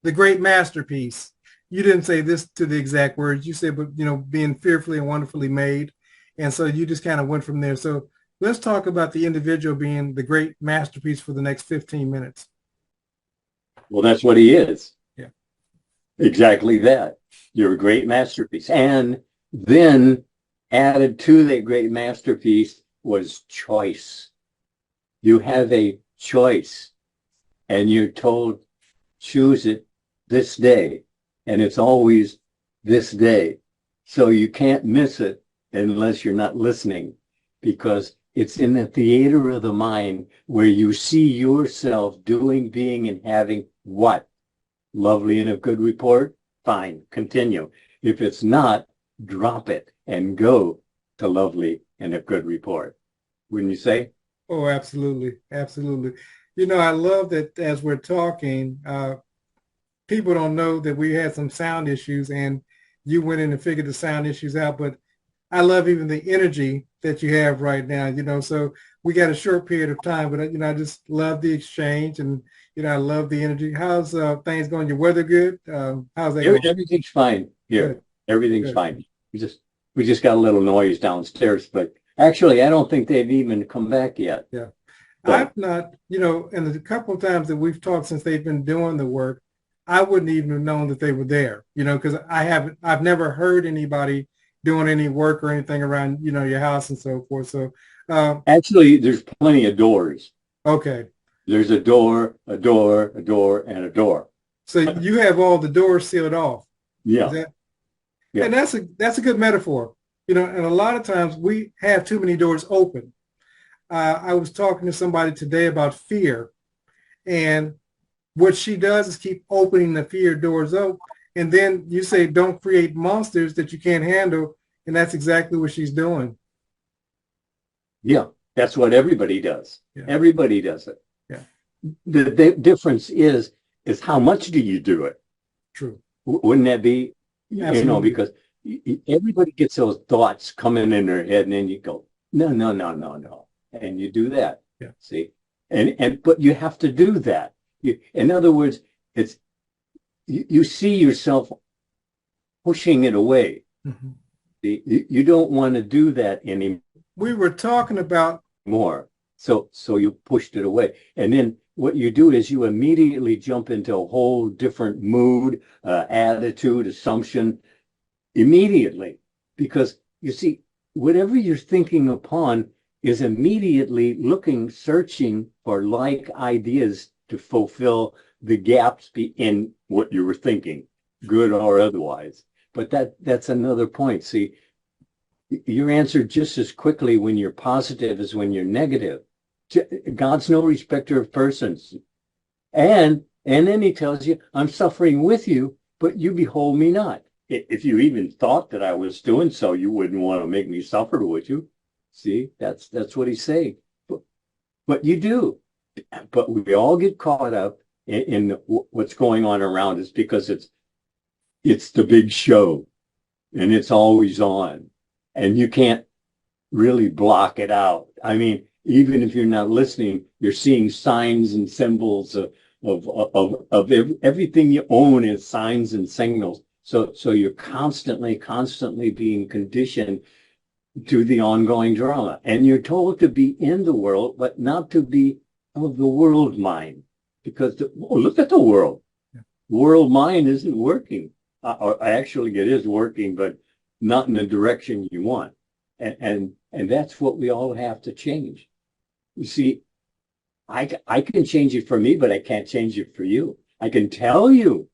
the great masterpiece. You didn't say this to the exact words. You said, but being fearfully and wonderfully made. And so you just kind of went from there. So let's talk about the individual being the great masterpiece for the next 15 minutes. Well, that's what he is. Yeah. Exactly that. You're a great masterpiece. And then added to that great masterpiece was choice. You have a choice, and you're told, choose it this day. And it's always this day. So you can't miss it unless you're not listening, because it's in the theater of the mind where you see yourself doing, being, and having what? Lovely and of good report? Fine, continue. If it's not, drop it and go to lovely and of good report. Wouldn't you say? Oh, absolutely. Absolutely. I love that as we're talking, people don't know that we had some sound issues and you went in and figured the sound issues out. But I love even the energy that you have right now, so we got a short period of time, but I just love the exchange and, I love the energy. How's things going? Your weather good? How's that going? Everything's fine here. Good. Everything's Good. fine. We just got a little noise downstairs, but actually I don't think they've even come back yet. Yeah. But I've not, and the couple of times that we've talked since they've been doing the work, I wouldn't even have known that they were there, because I've never heard anybody doing any work or anything around, your house and so forth. So, actually, there's plenty of doors. okay. There's a door, a door, a door, and a door. So you have all the doors sealed off. Yeah. Yeah. And that's a good metaphor, and a lot of times we have too many doors open. I was talking to somebody today about fear, and what she does is keep opening the fear doors up. And then you say, don't create monsters that you can't handle. And that's exactly what she's doing. Yeah. That's what everybody does. Yeah. Everybody does it. Yeah. The difference is how much do you do it? True. Wouldn't that be, Absolutely. because everybody gets those thoughts coming in their head, and then you go, no, no, no, no, no. And you do that. Yeah. See? But you have to do that. In other words, it's you see yourself pushing it away. Mm-hmm. You don't want to do that anymore. We were talking about So you pushed it away. And then what you do is you immediately jump into a whole different mood, attitude, assumption immediately. Because you see, whatever you're thinking upon is immediately searching for like ideas to fulfill the gaps in what you were thinking, good or otherwise. But that's another point. See, you're answered just as quickly when you're positive as when you're negative. God's no respecter of persons. And then he tells you, I'm suffering with you, but you behold me not. If you even thought that I was doing so, you wouldn't want to make me suffer, would you? See, that's what he's saying. But you do. But we all get caught up in what's going on around us because it's the big show and it's always on and you can't really block it out. I mean, even if you're not listening, you're seeing signs and symbols of everything you own is signs and signals. So you're constantly being conditioned to the ongoing drama. And you're told to be in the world, but not to be of the world mind. Because look at the world. Yeah. World mind isn't working. Or actually, it is working, but not in the direction you want. And that's what we all have to change. You see, I can change it for me, but I can't change it for you. I can tell you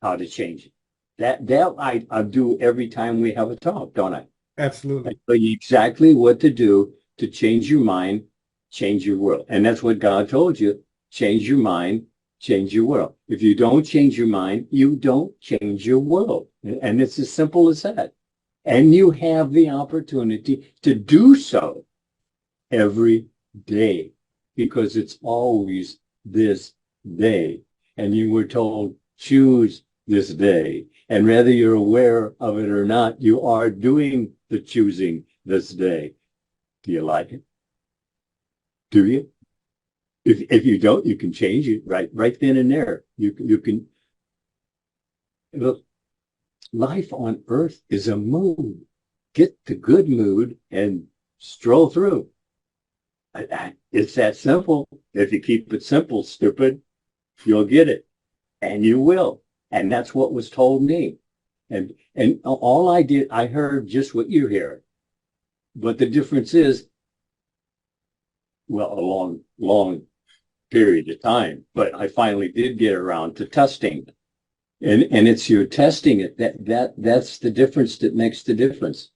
how to change it. That I do every time we have a talk, don't I? Absolutely. I tell you exactly what to do to change your mind, change your world. And that's what God told you. Change your mind, change your world. If you don't change your mind, you don't change your world. And it's as simple as that. And you have the opportunity to do so every day because it's always this day. And you were told, choose this day. And whether you're aware of it or not, you are doing the choosing this day. Do you like it? Do you? If you don't, you can change it right then and there. You can Look, life on earth is a mood. Get the good mood and stroll through. It's that simple. If you keep it simple, stupid, you'll get it. And you will. And that's what was told me. And all I did, I heard just what you hear. But the difference is, well, a long period of time. But I finally did get around to testing. And it's your testing it that's the difference that makes the difference.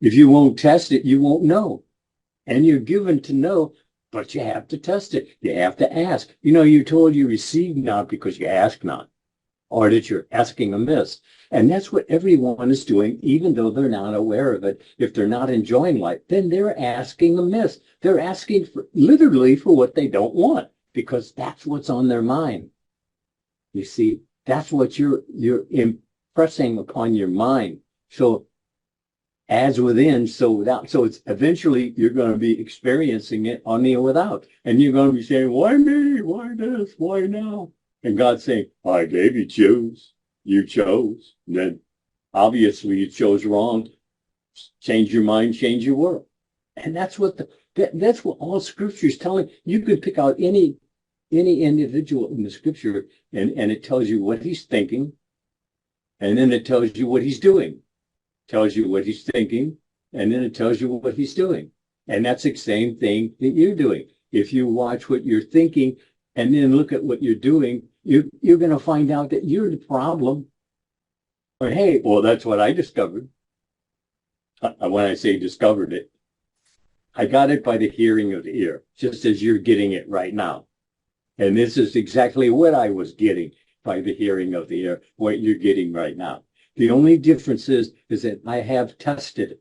If you won't test it, you won't know. And you're given to know, but you have to test it. You have to ask. You know, you're told you receive not because you ask not, or that you're asking amiss. And that's what everyone is doing, even though they're not aware of it. If they're not enjoying life, then they're asking amiss. They're asking for literally for what they don't want, because that's what's on their mind. You see, that's what you're impressing upon your mind. So as within, so without. So it's eventually you're going to be experiencing it on the without. And you're going to be saying, why me? Why this? Why now? And God's saying, I gave you choose. You chose. And then obviously you chose wrong. Change your mind, change your world. And that's what that's what all scripture is telling. You could pick out any individual in the scripture and it tells you what he's thinking. And then it tells you what he's doing. Tells you what he's thinking, and then it tells you what he's doing. And that's the same thing that you're doing. If you watch what you're thinking and then look at what you're doing, you're going to find out that you're the problem. Or, hey, well, that's what I discovered. When I say discovered it, I got it by the hearing of the ear, just as you're getting it right now. And this is exactly what I was getting by the hearing of the ear, what you're getting right now. The only difference is that I have tested it.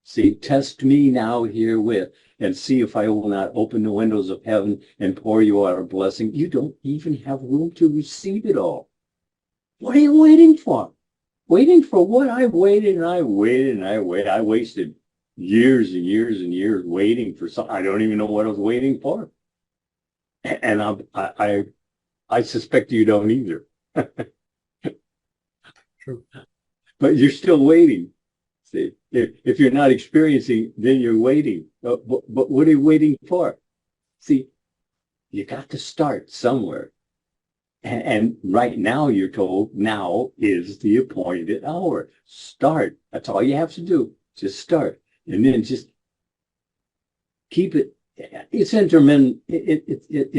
See, test me now herewith and see if I will not open the windows of heaven and pour you out a blessing. You don't even have room to receive it all. What are you waiting for? Waiting for what? I waited and I waited and I waited. I wasted years and years and years waiting for something. I don't even know what I was waiting for. And I suspect you don't either. True. But you're still waiting. See, if you're not experiencing, then you're waiting. But what are you waiting for? See, you got to start somewhere. And right now you're told now is the appointed hour. Start. That's all you have to do. Just start. And then just keep it. It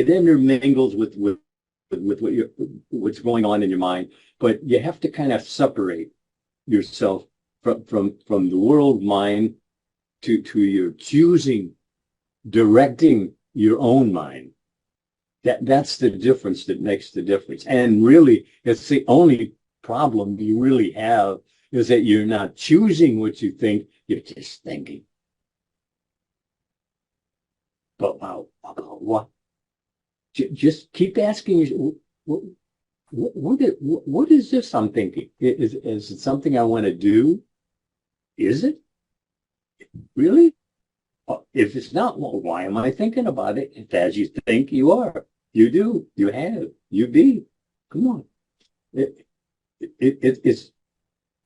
intermingles with what's going on in your mind. But you have to kind of separate yourself from the world mind to your choosing, directing your own mind. That's the difference that makes the difference. And really, it's the only problem you really have is that you're not choosing what you think, you're just thinking. But wow, what? Just keep asking yourself, what is this I'm thinking? Is it something I want to do? Is it? Really? If it's not, well, why am I thinking about it? If as you think you are, you do, you have, you be. Come on. It's,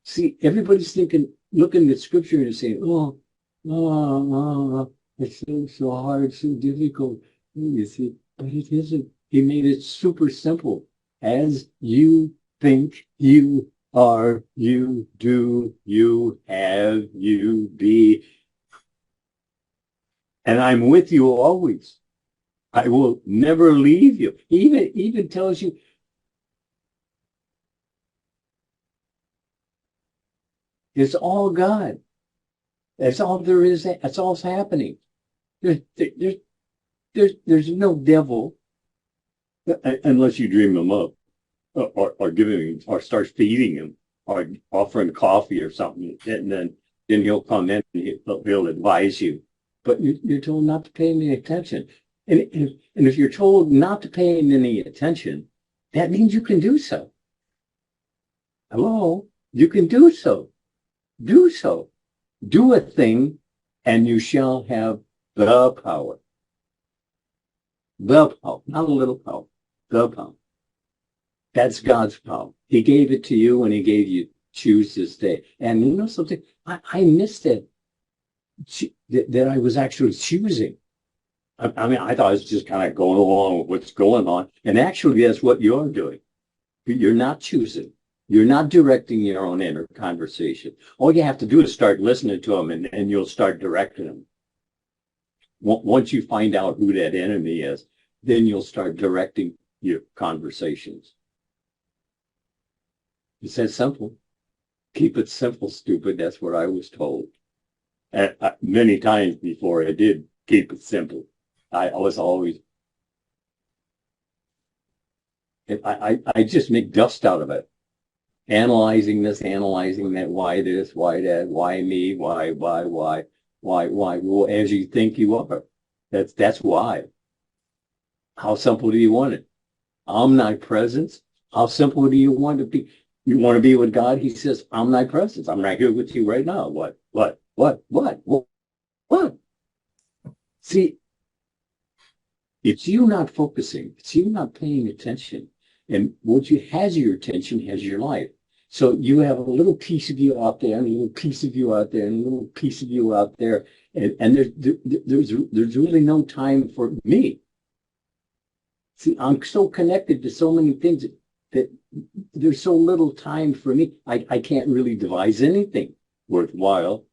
see, everybody's thinking, looking at scripture and saying, it's so hard, so difficult. You see, but it isn't. He made it super simple. As you think, you are, you do, you have, you be. And I'm with you always. I will never leave you. He even tells you, it's all God. That's all there is. That's all's happening. There's no devil unless you dream him up or give him or start feeding him or offering coffee or something. And then he'll come in and he'll advise you. But you're told not to pay any attention. And if you're told not to pay any attention, that means you can do so. Hello? You can do so. Do so. Do a thing, and you shall have the power. The power. Not a little power. The power. That's God's power. He gave it to you and he gave you choose this day. And you know something? I missed it. That I was actually choosing. I mean, I thought I was just kind of going along with what's going on. And actually, that's what you're doing. You're not choosing. You're not directing your own inner conversation. All you have to do is start listening to them and you'll start directing them. Once you find out who that enemy is, then you'll start directing your conversations. It's that simple. Keep it simple, stupid. That's what I was told. And many times before I did keep it simple. I was always, I just make dust out of it. Analyzing this, analyzing that, why this, why that, why me, why. Well, as you think you are. That's why. How simple do you want it? Omnipresence. How simple do you want to be? You want to be with God? He says, omnipresence. I'm right here with you right now. What? See, it's you not focusing. It's you not paying attention. And what has your attention has your life. So you have a little piece of you out there, and a little piece of you out there, and a little piece of you out there. And there's really no time for me. See, I'm so connected to so many things that there's so little time for me. I can't really devise anything worthwhile.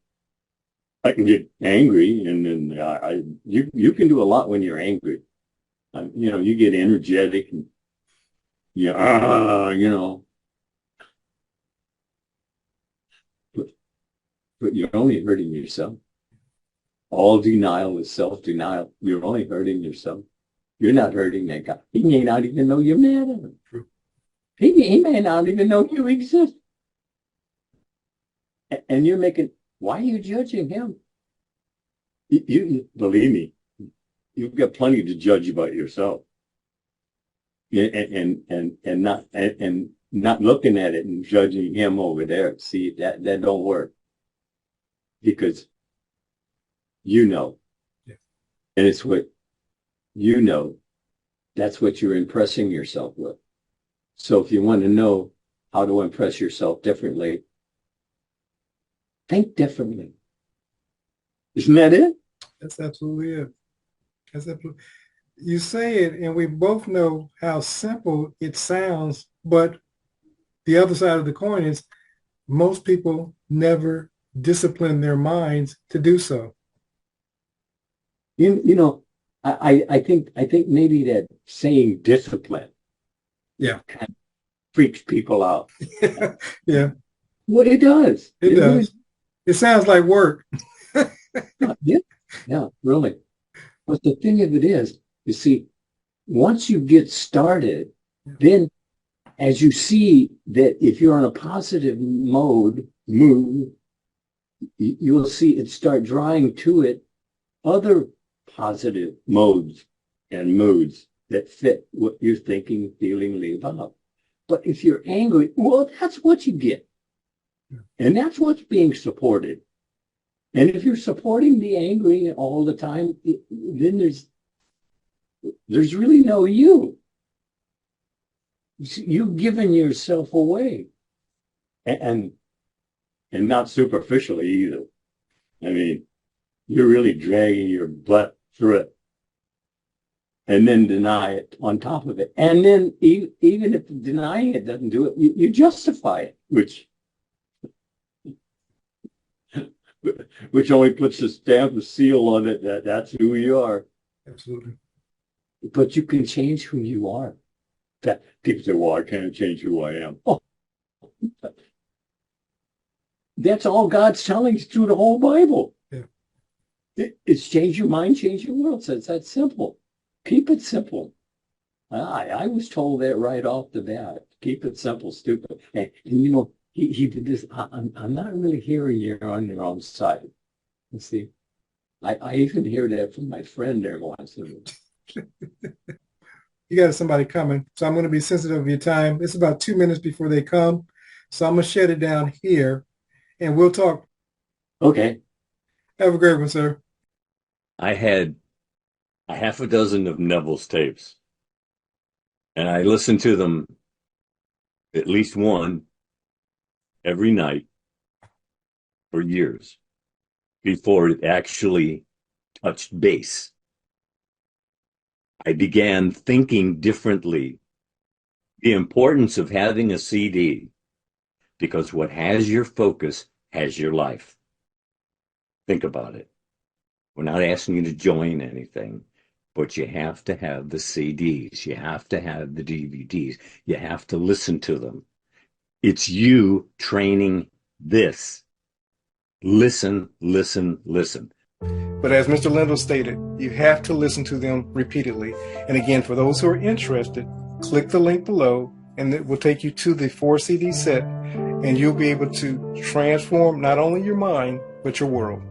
I can get angry, and then you can do a lot when you're angry. You get energetic, and but you're only hurting yourself. All denial is self-denial. You're only hurting yourself. You're not hurting that guy. He may not even know you're mad at him. True. He may not even know you exist. And you're making, why are you judging him? You believe me, you've got plenty to judge about yourself. And not looking at it and judging him over there. See, that don't work. Because yeah. And it's what that's what you're impressing yourself with. So if you want to know how to impress yourself differently, think differently. Isn't that it? That's absolutely it. That's absolutely. You say it, and we both know how simple it sounds, but the other side of the coin is most people never discipline their minds to do so. I think maybe that saying discipline, yeah, kind of freaks people out. Yeah. Well, it does. It does. Really, it sounds like work. Yeah, really. But the thing of it is, you see, once you get started, then as you see that if you're on a positive mood, you'll see it start drawing to it other positive modes and moods that fit what you're thinking, feeling about. But if you're angry, well, that's what you get. And that's what's being supported. And if you're supporting the angry all the time, then there's really no you. You've given yourself away. And not superficially either. I mean, you're really dragging your butt through it. And then deny it on top of it. And then even if denying it doesn't do it, you justify it, which only puts a stamp, a seal on it that that's who you are. Absolutely. But you can change who you are. That people say, well, I can't change who I am. Oh, that's all God's telling us through the whole Bible. Yeah. It's change your mind, change your world. So it's that simple. Keep it simple. I was told that right off the bat. Keep it simple, stupid. And he did this. I'm not really hearing you're on your own side. You see, I even hear that from my friend there once. You got somebody coming, so I'm going to be sensitive of your time. It's about 2 minutes before they come, so I'm going to shut it down here, and we'll talk. Okay. Have a great one, sir. I had a half a dozen of Neville's tapes, and I listened to them at least one every night for years before it actually touched base. I began thinking differently. The importance of having a CD, because what has your focus has your life. Think about it. We're not asking you to join anything, but you have to have the CDs. You have to have the DVDs. You have to listen to them. It's you training this. Listen, listen, listen. But as Mr. Lindell stated, you have to listen to them repeatedly. And again, for those who are interested, click the link below and it will take you to the 4 CD set, and you'll be able to transform not only your mind, but your world.